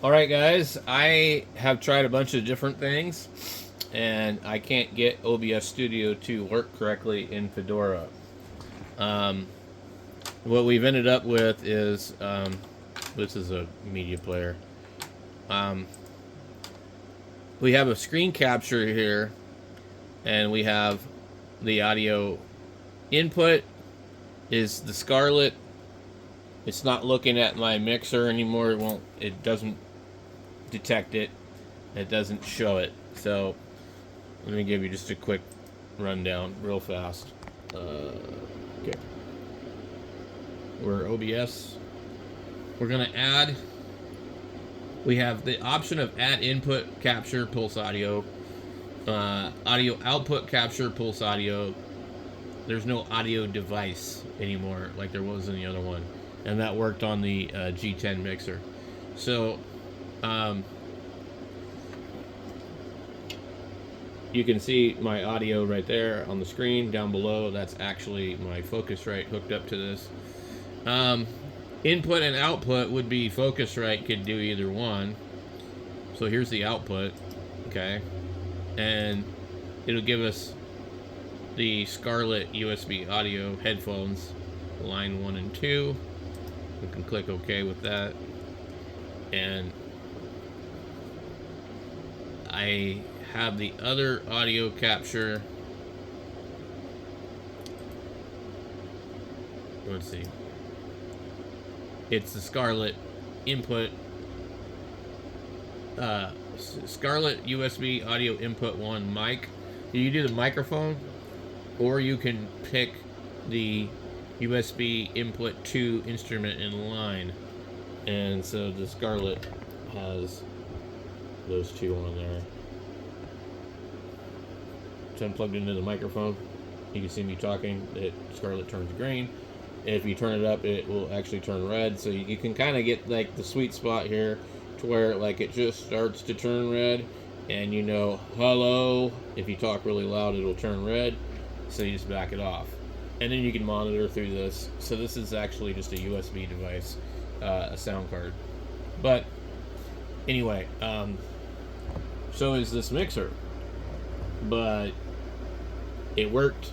Alright guys, I have tried a bunch of different things and I can't get OBS Studio to work correctly in Fedora. Um, what we've ended up with is, this is a media player. We have a screen capture here and we have the audio input is the Scarlett. It's not looking at my mixer anymore. It doesn't detect it. It doesn't show it. So let me give you just a quick rundown real fast. Okay. We're OBS. We're gonna add. We have the option of add input capture pulse audio, audio output capture pulse audio. There's no audio device anymore like there was in the other one, and that worked on the G10 mixer. So you can see my audio right there on the screen down below. That's actually my Focusrite hooked up to this. Input and output would be Focusrite could do either one. So here's the output, okay, and it'll give us the Scarlett USB audio headphones, line 1 and 2. We can click OK with that, and I have the other audio capture. Let's see. It's the Scarlett input, Scarlett USB audio input 1 mic. You do the microphone, or you can pick the USB input 2 instrument in line. And so the Scarlett has those two on there. So I'm plugged into the microphone. You can see me talking. Scarlett turns green. If you turn it up, it will actually turn red. So you can kind of get like the sweet spot here to where like it just starts to turn red, and you know, hello. If you talk really loud, it'll turn red. So you just back it off, and then you can monitor through this. So this is actually just a USB device, a sound card. But anyway, so is this mixer, but it worked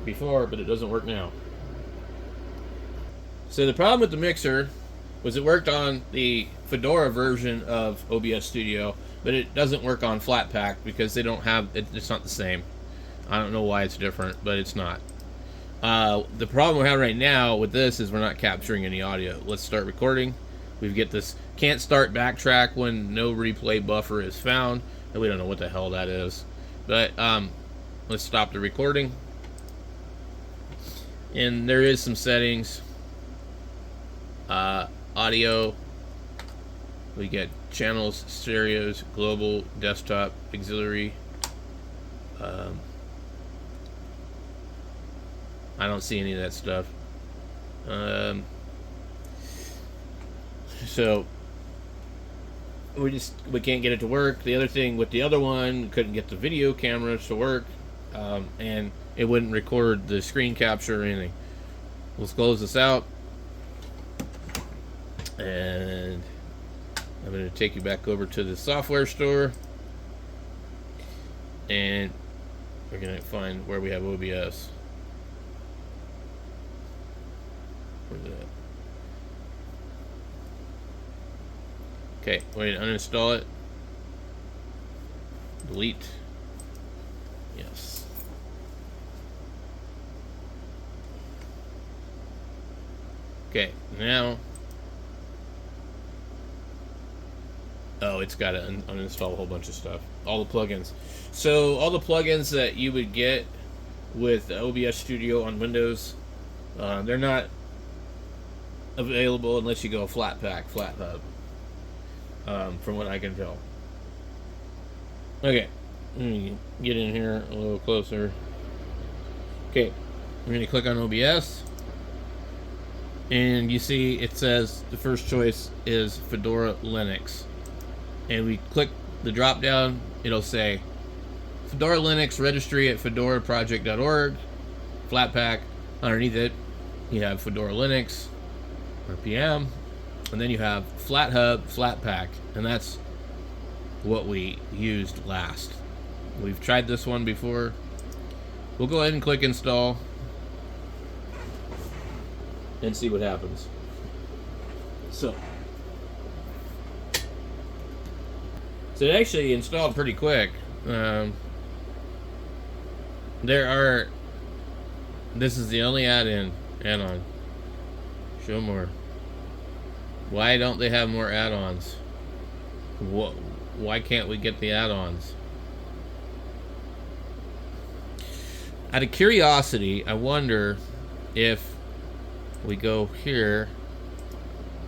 before, but it doesn't work now. So the problem with the mixer was it worked on the Fedora version of OBS Studio, but it doesn't work on Flatpak because they don't have it. It's not the same. I don't know why it's different, but it's not. The problem we're having right now with this is we're not capturing any audio. Let's start recording. We get this can't start backtrack when no replay buffer is found, and we don't know what the hell that is. But let's stop the recording. And there is some settings. Audio. We get channels, stereos, global, desktop, auxiliary. I don't see any of that stuff. So we can't get it to work. The other thing with the other one, couldn't get the video cameras to work, and it wouldn't record the screen capture or anything. Let's close this out, and I'm going to take you back over to the software store, and we're going to find where we have OBS. Where's it at? Okay, we're going to uninstall it. Delete. Yes. Okay, now. Oh, it's got to uninstall a whole bunch of stuff. All the plugins. So, all the plugins that you would get with OBS Studio on Windows, they're not available unless you go Flatpak, FlatHub. From what I can tell. Okay, let me get in here a little closer. Okay, we're going to click on OBS, and you see it says the first choice is Fedora Linux, and we click the drop down. It'll say Fedora Linux registry at fedoraproject.org, Flatpak. Underneath it you have Fedora Linux, RPM, And then you have flat hub, flat pack, and that's what we used last. We've tried this one before. We'll go ahead and click install and see what happens. So it actually installed pretty quick. This is the only add-on. Show more. Why don't they have more add-ons? Why can't we get the add-ons? Out of curiosity, I wonder if we go here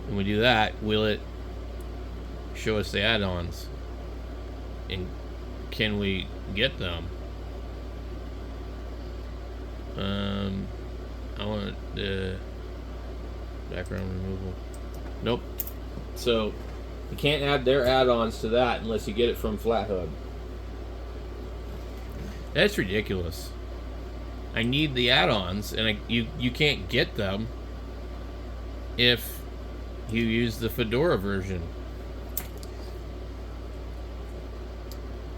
and we do that, will it show us the add-ons? And can we get them? I want the background removal. Nope. So you can't add their add-ons to that unless you get it from FlatHub. That's ridiculous. I need the add-ons, and you can't get them if you use the Fedora version.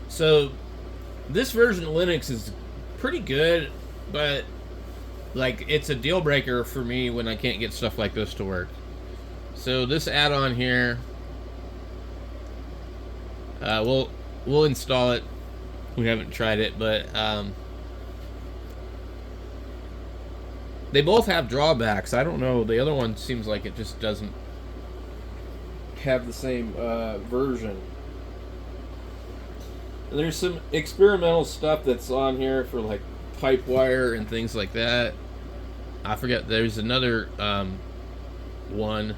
So this version of Linux is pretty good, but like it's a deal breaker for me when I can't get stuff like this to work. So this add-on here, we'll install it. We haven't tried it, but they both have drawbacks. I don't know. The other one seems like it just doesn't have the same version. And there's some experimental stuff that's on here for like pipe wire and things like that. I forget. There's another one.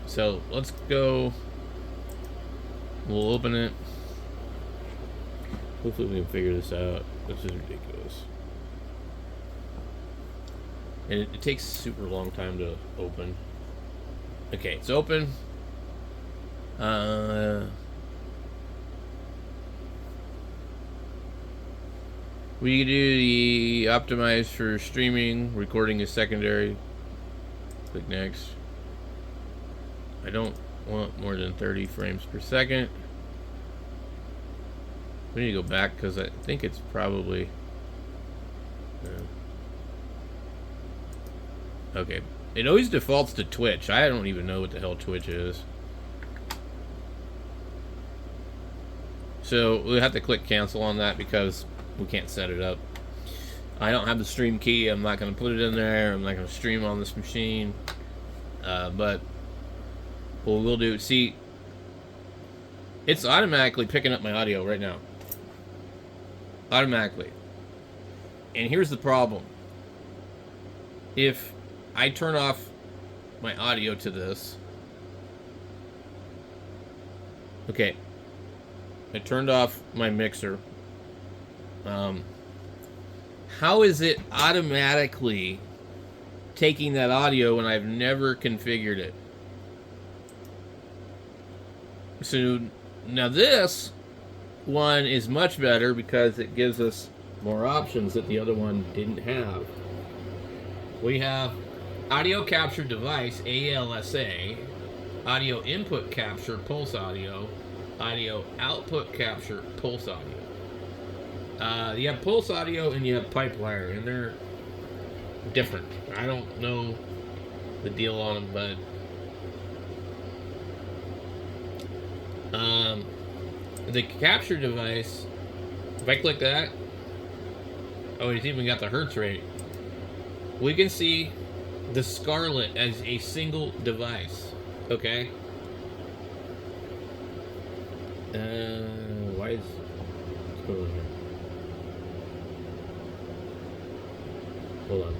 So let's go. We'll open it. Hopefully we can figure this out. This is ridiculous. And it takes a super long time to open. Okay, it's open. We can do the optimize for streaming. Recording is secondary. Click next. I don't want more than 30 frames per second. We need to go back because I think it's probably... Okay. It always defaults to Twitch. I don't even know what the hell Twitch is. So we'll have to click cancel on that because we can't set it up. I don't have the stream key. I'm not going to put it in there. I'm not going to stream on this machine. But what we'll do... See, it's automatically picking up my audio right now. Automatically. And here's the problem. If I turn off my audio to this... Okay. I turned off my mixer. How is it automatically taking that audio when I've never configured it? So now this one is much better because it gives us more options that the other one didn't have. We have audio capture device, ALSA, audio input capture, pulse audio, audio output capture, pulse audio. You have pulse audio and you have pipe wire, and they're different. I don't know the deal on them, but the capture device, if I click that, oh, it's even got the hertz rate. We can see the Scarlett as a single device. Okay. Why is... Let's go over here. Hold on.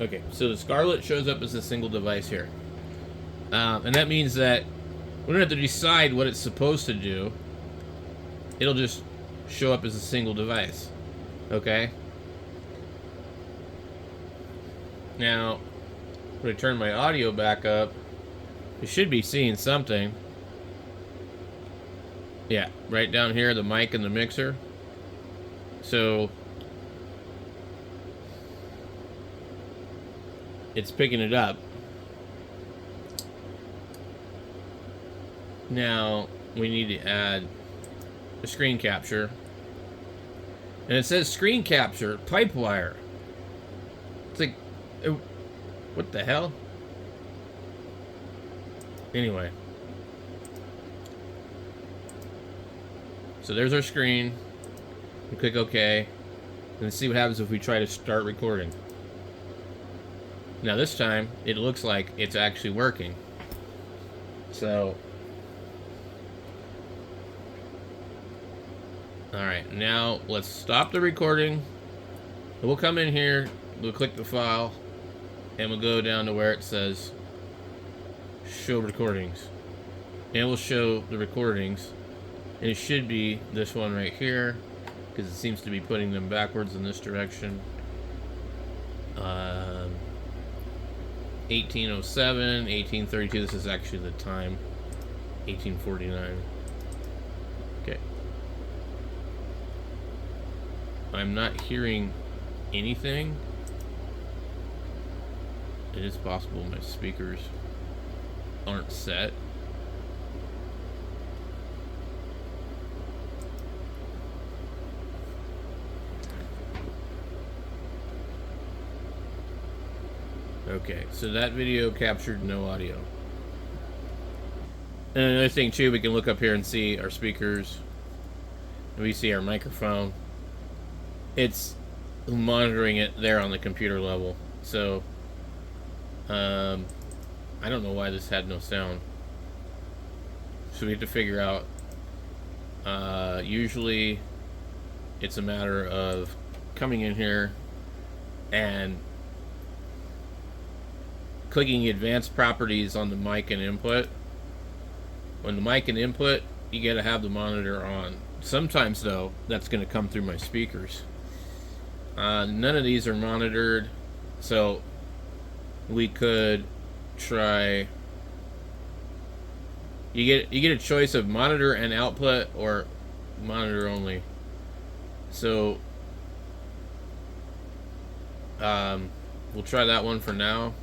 Okay, so the Scarlett shows up as a single device here. And that means that we don't have to decide what it's supposed to do. It'll just show up as a single device. Okay? Now, when I turn my audio back up, you should be seeing something. Yeah, right down here, the mic and the mixer. So it's picking it up. Now we need to add a screen capture. And it says screen capture, pipe wire. It's like, what the hell? Anyway. So there's our screen. We click OK. And let's see what happens if we try to start recording. Now this time, it looks like it's actually working. So, alright, now let's stop the recording. We'll come in here, we'll click the file, and we'll go down to where it says show recordings. And we'll show the recordings. And it should be this one right here, because it seems to be putting them backwards in this direction. 1807, 1832, this is actually the time. 1849. Okay. I'm not hearing anything. It is possible my speakers aren't set. Okay, so that video captured no audio. And another thing too, we can look up here and see our speakers. And we see our microphone. It's monitoring it there on the computer level. So, I don't know why this had no sound. So we have to figure out. Usually, it's a matter of coming in here and clicking advanced properties on the mic and input. When the mic and input, you gotta have the monitor on. Sometimes though, that's gonna come through my speakers. None of these are monitored, so we could try. You get a choice of monitor and output or monitor only. So we'll try that one for now.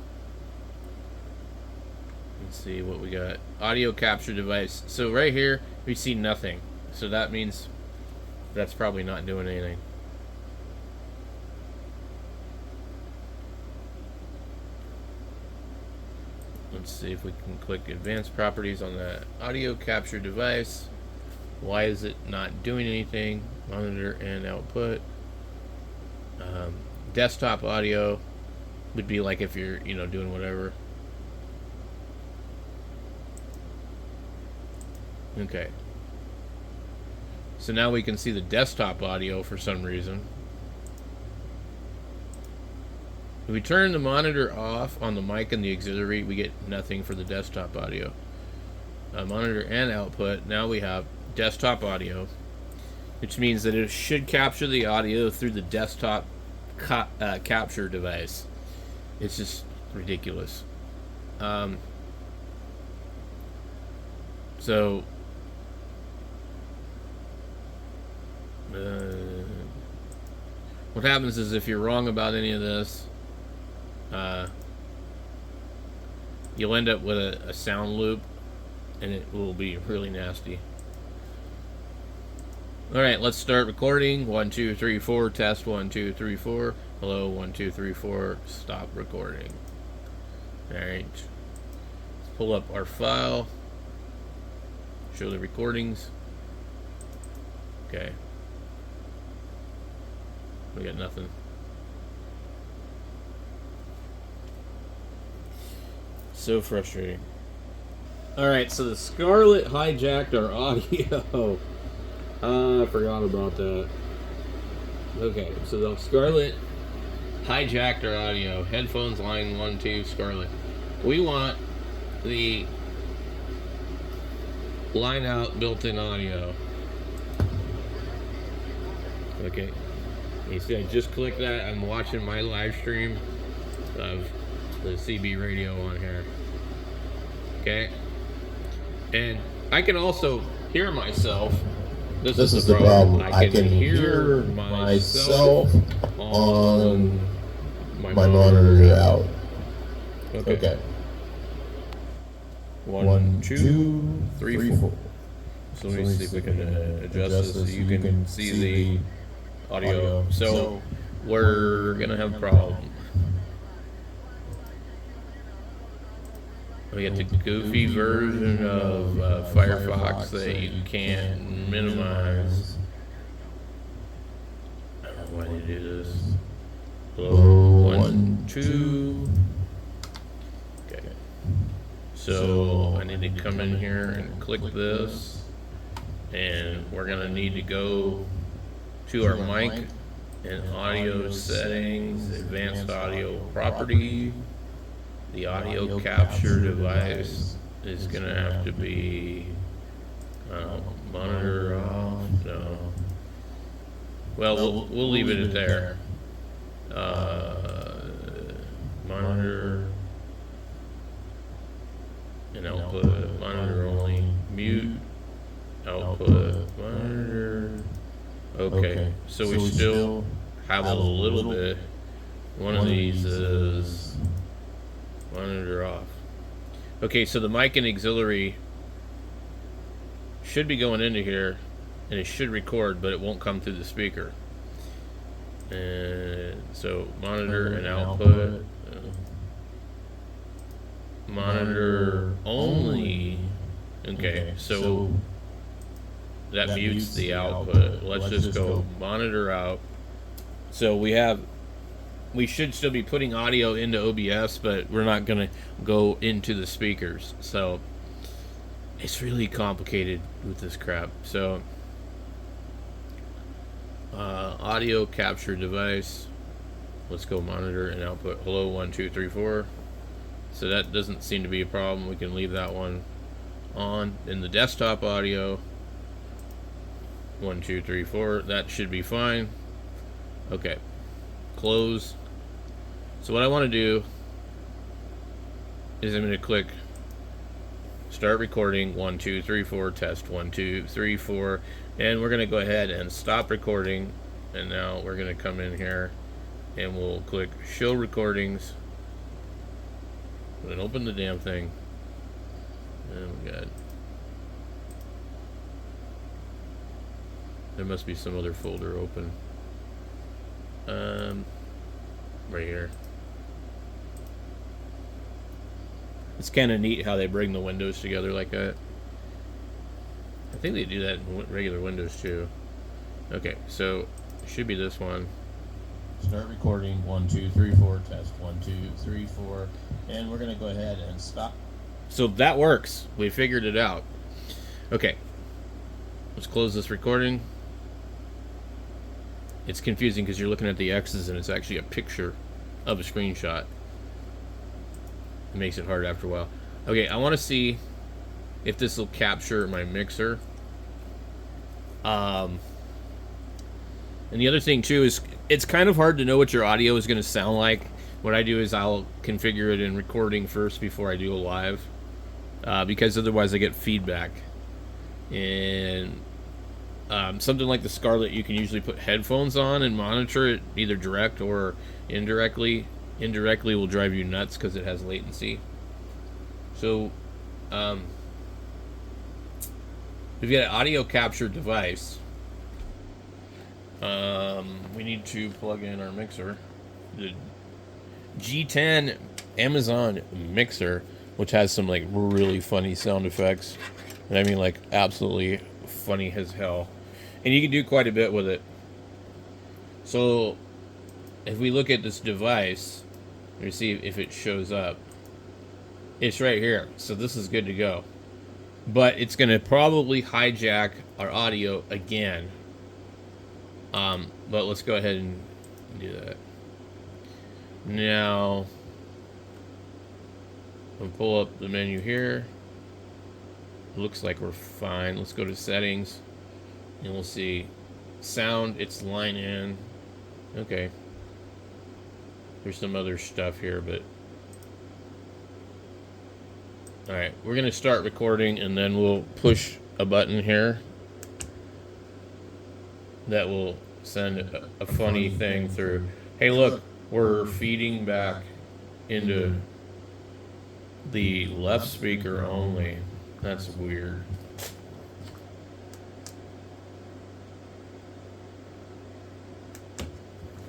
Let's see what we got. Audio capture device. So right here, we see nothing. So that means that's probably not doing anything. Let's see if we can click advanced properties on that audio capture device. Why is it not doing anything? Monitor and output. Desktop audio would be like if you're, doing whatever. Okay. So now we can see the desktop audio for some reason. If we turn the monitor off on the mic and the auxiliary, we get nothing for the desktop audio. Monitor and output, now we have desktop audio, which means that it should capture the audio through the desktop capture device. It's just ridiculous. So what happens is if you're wrong about any of this, you'll end up with a sound loop, and it will be really nasty. Alright, let's start recording. 1, 2, 3, 4. Test 1, 2, 3, 4. Hello, 1, 2, 3, 4. Stop recording. Alright. Let's pull up our file. Show the recordings. Okay. We got nothing. So frustrating. Alright, so the Scarlett hijacked our audio. I forgot about that. Okay, so the Scarlett hijacked our audio. Headphones line 1, 2, Scarlett. We want the line out built-in audio. Okay. You see, I just clicked that. I'm watching my live stream of the CB radio on here. Okay. And I can also hear myself this is the problem. I can hear myself on my monitor out. Okay. 1, 2, 3, 4. So let me see if we can adjust this so you can see the audio. So we're gonna have a problem. We got the goofy version of Firefox that you can't minimize. I don't know why they do this. Hello, 1, 2. Okay. So I need to come in here and click this, and we're gonna need to go to our mic and audio settings, advanced audio property. The audio capture device is going to have to be monitor off. No. Well, we'll leave it at there. Monitor and output, monitor only, mute, output, monitor. Okay, so we still have a little bit. One of these is monitor off. Okay, so the mic and auxiliary should be going into here, and it should record, but it won't come through the speaker. And so monitor and output, monitor only. Okay, so that mutes the output. Let's just go monitor out. So we should still be putting audio into OBS, but we're not going to go into the speakers. So it's really complicated with this crap. So audio capture device. Let's go monitor and output. Hello, 1, 2, 3, 4. So that doesn't seem to be a problem. We can leave that one on. In the desktop audio, 1, 2, 3, 4. That should be fine. Okay. Close. So what I want to do is I'm going to click start recording. 1, 2, 3, 4. Test 1, 2, 3, 4. And we're going to go ahead and stop recording. And now we're going to come in here and we'll click show recordings. And open the damn thing. Oh my god. There must be some other folder open. Right here. It's kind of neat how they bring the windows together like that. I think they do that in regular Windows too. Okay, so it should be this one. Start recording. 1, 2, 3, 4. Test 1, 2, 3, 4. And we're gonna go ahead and stop. So that works. We figured it out. Okay. Let's close this recording. It's confusing because you're looking at the X's and it's actually a picture of a screenshot. It makes it hard after a while. Okay, I want to see if this will capture my mixer. And the other thing too is it's kind of hard to know what your audio is going to sound like. What I do is I'll configure it in recording first before I do a live, because otherwise I get feedback. And something like the Scarlett, you can usually put headphones on and monitor it either direct or indirectly. Indirectly will drive you nuts because it has latency. So we've got an audio capture device. We need to plug in our mixer, the G10 Amazon mixer, which has some like really funny sound effects, and I mean like absolutely funny as hell, and you can do quite a bit with it. So if we look at this device, let me see if it shows up. It's right here, so this is good to go, but it's going to probably hijack our audio again. But let's go ahead and do that. Now, I'll pull up the menu here. Looks like we're fine. Let's go to settings, and we'll see sound. It's line in. Okay. There's some other stuff here, but all right. We're gonna start recording, and then we'll push a button here. that will send a funny thing through. Hey, look, we're feeding back into the left speaker only. That's weird.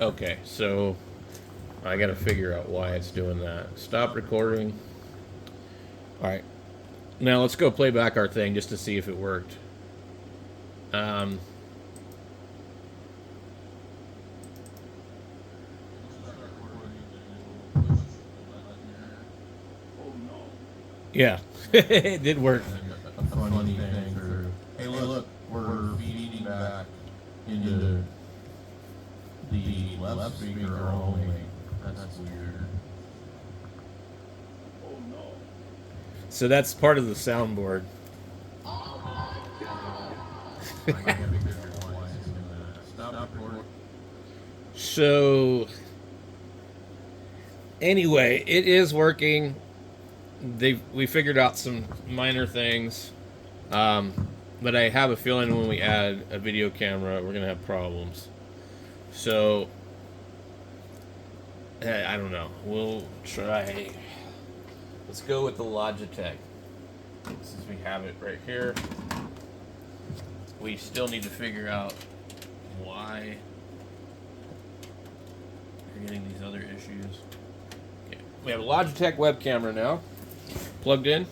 Okay, so I gotta figure out why it's doing that. Stop recording. Alright, now let's go play back our thing just to see if it worked. Yeah, it did work. A funny thing through. Hey, look, we're feeding back into the left speaker only. That's weird. Oh no. So that's part of the soundboard. So anyway, it is working. We figured out some minor things, but I have a feeling when we add a video camera, we're gonna have problems. So I don't know. We'll try. Let's go with the Logitech since we have it right here. We still need to figure out why you're getting these other issues. Okay. We have a Logitech web camera now plugged in.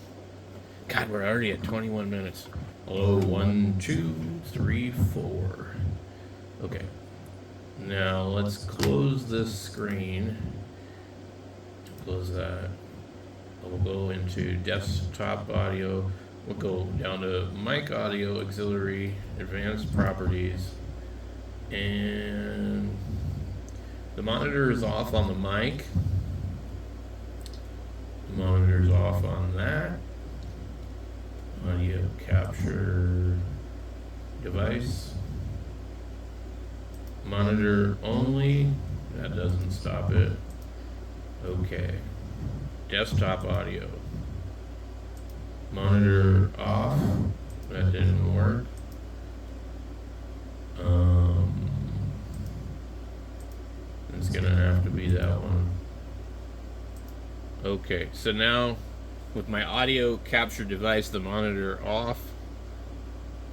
God, we're already at 21 minutes. Hello, 1, 2, 3, 4. Okay. Now let's close this screen. Close that. We'll go into desktop audio. We'll go down to mic audio auxiliary advanced properties. And the monitor is off on the mic. The monitor's off on that. Audio capture device. Monitor only. That doesn't stop it. Okay. Desktop audio. Monitor off. That didn't work. It's gonna have to be that one. Okay, so now with my audio capture device, the monitor off,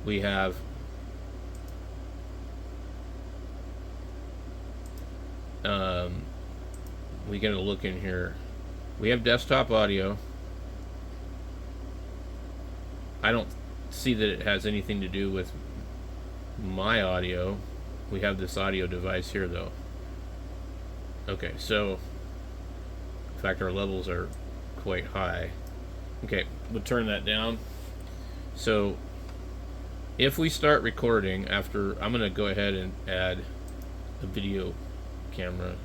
we have we gotta look in here. We have desktop audio. I don't see that it has anything to do with my audio. We have this audio device here though. Okay, so in fact our levels are quite high. Okay, we'll turn that down. So if we start recording after, I'm gonna go ahead and add a video camera.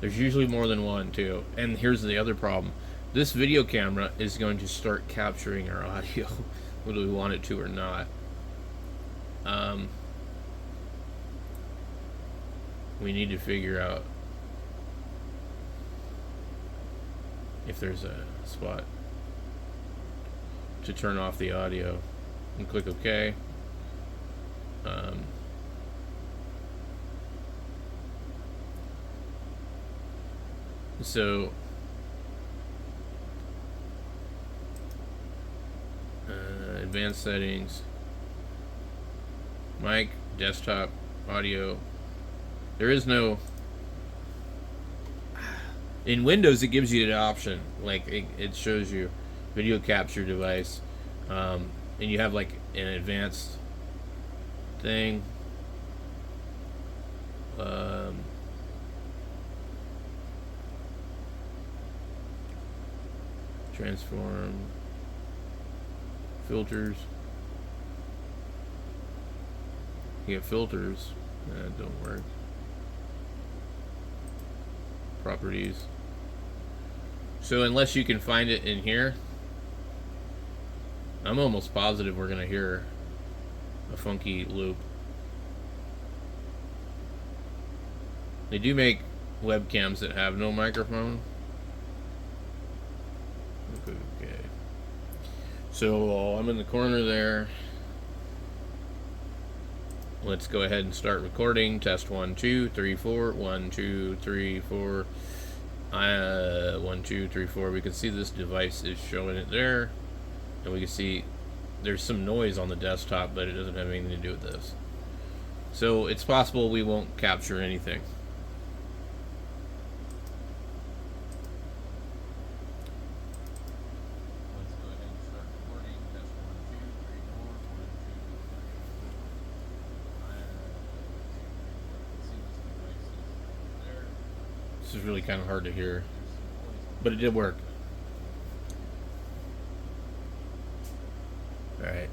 There's usually more than one too. And here's the other problem. This video camera is going to start capturing our audio, whether we want it to or not. We need to figure out if there's a spot to turn off the audio. And click OK. So advanced settings, mic, desktop, audio. There is no, in Windows it gives you an option, like it shows you video capture device, and you have like an advanced thing. Transform, filters. You get filters, that don't work. Properties. So unless you can find it in here, I'm almost positive we're gonna hear a funky loop. They do make webcams that have no microphone. Okay. So I'm in the corner there. let's go ahead and start recording. Test 1 2 3 4 1 2 3 4 1 2 3 4. We can see this device is showing it there, and we can see there's some noise on the desktop, but it doesn't have anything to do with this. So it's possible we won't capture anything. Let's go ahead and start recording. Test 1 2 3 4 1 2 3 4. See this device is there. This is really kind of hard to hear, but it did work. Alright.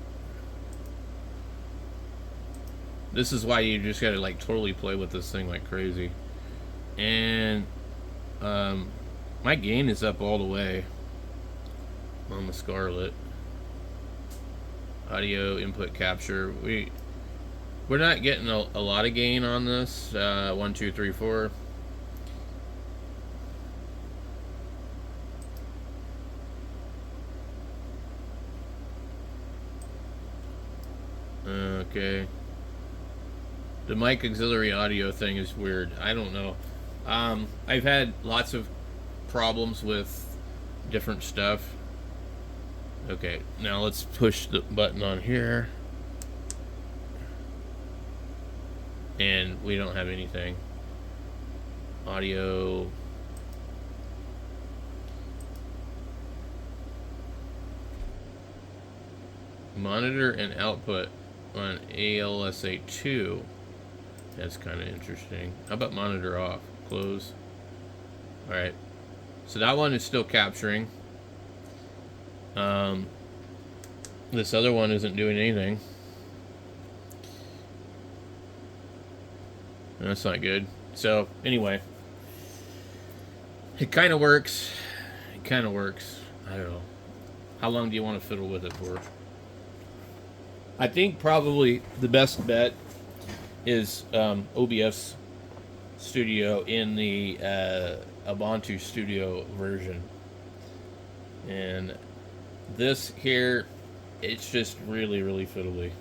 This is why you just gotta like totally play with this thing like crazy. And my gain is up all the way on the Scarlett. Audio input capture. We're not getting a lot of gain on this. 1 2 3 4. Okay. The mic auxiliary audio thing is weird. I don't know. I've had lots of problems with different stuff. Okay, now let's push the button on here. And we don't have anything. Audio. Monitor and output on ALSA 2. That's kind of interesting. How about monitor off? Close. Alright. So that one is still capturing. This other one isn't doing anything. That's not good. So, anyway. It kind of works. It kind of works. I don't know. How long do you want to fiddle with it for? I think probably the best bet is OBS Studio in the Ubuntu Studio version. And this here, it's just really, really fiddly.